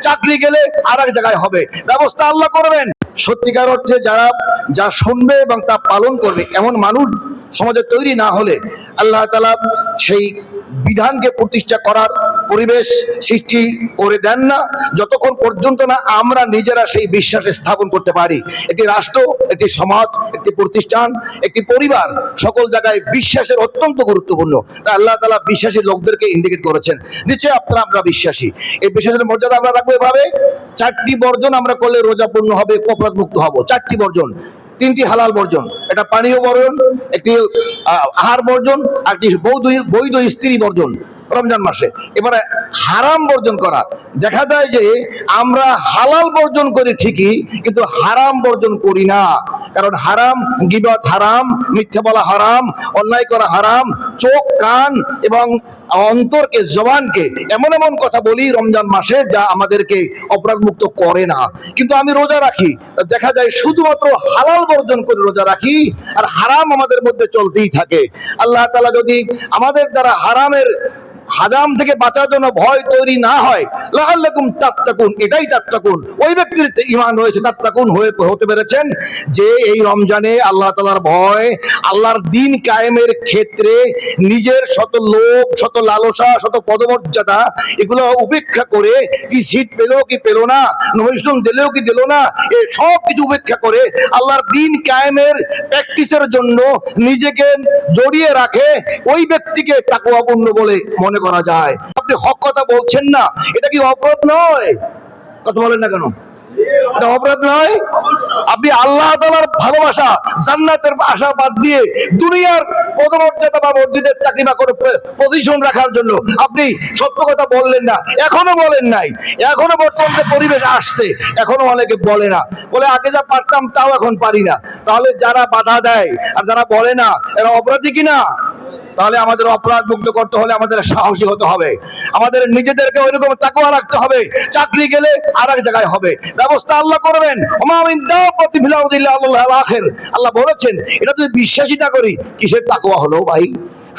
চাকরি গেলে আর এক জায়গায় হবে, ব্যবস্থা আল্লাহ করবেন। সত্যিকার অর্থে যারা যা শুনবে এবং তা পালন করবে এমন মানুষ সমাজে তৈরি না হলে আল্লাহ তাআলা সেই বিধানকে প্রতিষ্ঠা করার পরিবেশ সৃষ্টি করে দেন না, যতক্ষণ পর্যন্ত না আমরা নিজেরা সেই বিশ্বাস স্থাপন করতে পারি। একটি রাষ্ট্র, একটি সমাজ, একটি প্রতিষ্ঠান, একটি পরিবার, সকল জায়গায় বিশ্বাসের অত্যন্ত গুরুত্বপূর্ণ। তাই আল্লাহ তাআলা বিশ্বাসী লোকদেরকে ইন্ডিকেট করেছেন, নিশ্চয়ই আমরা বিশ্বাসী। এই বিশ্বাসের মর্যাদা আমরা রাখবো এভাবে, 4টি বর্জন আমরা করলে রোজা পূর্ণ হবে, অপরাধ মুক্ত হব। 4টি বর্জন, 3টি হালাল বর্জন, এটা পানীয় বর্জন, একটি আহার বর্জন, আর একটি বৈধ স্ত্রী বর্জন রমজান মাসে। এবারে হারাম বর্জন করা, দেখা যায় যে আমরা হালাল বর্জন করি ঠিকই, কিন্তু হারাম বর্জন করি না। কারণ হারাম, গীবত হারাম, মিথ্যা বলা হারাম, অন্যায় করা হারাম, চোখ, কান এবং অন্তরকে, জবানকে এমন এমন কথা বলি রমজান মাসে যা আমাদেরকে অপরাধ মুক্ত করে না। কিন্তু আমি রোজা রাখি, দেখা যায় শুধুমাত্র হালাল বর্জন করে রোজা রাখি, আর হারাম আমাদের মধ্যে চলতেই থাকে। আল্লাহ তাআলা যদি আমাদের দ্বারা হারাম থেকে বাঁচার জন্য ভয় তৈরি না হয়, লাআল্লাকুম তাত্তাকুন, এটাই তাত্তাকুন, ওই ব্যক্তির ঈমান রয়েছে, তাত্তাকুন হতে পেরেছেন যে এই রমজানে আল্লাহ তাআলার ভয়, আল্লাহর দ্বীন কায়েমের ক্ষেত্রে নিজের শত লোভ, শত লালসা, শত পদমর্যাদা এগুলো উপেক্ষা করে, কি সিট পেলো কি পেলো না, নমিনেশন দিলেও কি দিল না, এই সব কিছু উপেক্ষা করে আল্লাহর দ্বীন কায়েমের প্র্যাকটিসের জন্য নিজেকে জড়িয়ে রাখে, ওই ব্যক্তিকে তাকওয়াপূর্ণ বলে মনে করা যায়। আপনি হক কথা বলছেন না, এটা কি অপরাধ নয়? কথা বলেন না কেন? এটা অপরাধ নয়? আপনি আল্লাহ তাআলার ভালোবাসা, জান্নাতের আশা বাদ দিয়ে দুনিয়ার পদমর্যাদা বা মসজিদের চাকরি বা কোনো পজিশন রাখার জন্য আপনি সত্য কথা বললেন না, এখনো বলেন নাই। এখনো বর্তমান যে পরিবেশ আসছে, এখনো অনেকে বলে না, বলে আগে যা পারতাম তাও এখন পারি না। তাহলে যারা বাধা দেয় আর যারা বলে না, এরা অপরাধী কিনা? তাহলে আমাদের অপরাধ মুক্ত করতে হলে আমাদের সাহসী হতে হবে, আমাদের নিজেদেরকে ওইরকম তাকওয়া রাখতে হবে। চাকরি গেলে আর এক জায়গায় হবে, ব্যবস্থা আল্লাহ করবেন। আল্লাহ বলেছেন, এটা যদি বিশ্বাসী না করি কিসের তাকওয়া হলো ভাই?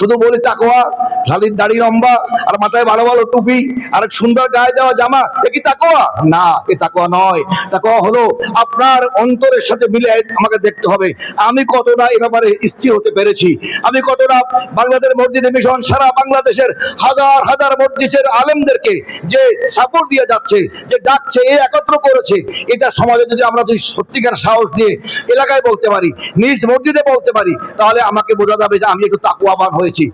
শুধু বলি তাকওয়া, খালি দাড়ি লম্বা আর মাথায় ভালো ভালো টুপি আর সুন্দর গায়ে দেওয়া জামা, এ কি তাকওয়া? না, এ তাকওয়া নয়। তাকওয়া হলো আপনার অন্তরের সাথে মিলে আমাকে দেখতে হবে আমি কতটা এ ব্যাপারে স্থির হতে পেরেছি, আমি কতটা বাংলাদেশ মসজিদে মিশন সারা বাংলাদেশের হাজার হাজার মসজিদের আলেমদেরকে যে সাপোর্ট দিয়ে যাচ্ছে, যে ডাকছে, এ একত্র করেছে, এটা সমাজে যদি আমরা সত্যিকার সাহস নিয়ে এলাকায় বলতে পারি, নিজ মসজিদে বলতে পারি, তাহলে আমাকে বোঝা যাবে যে আমি একটু তাকওয়াবান হয়েছি।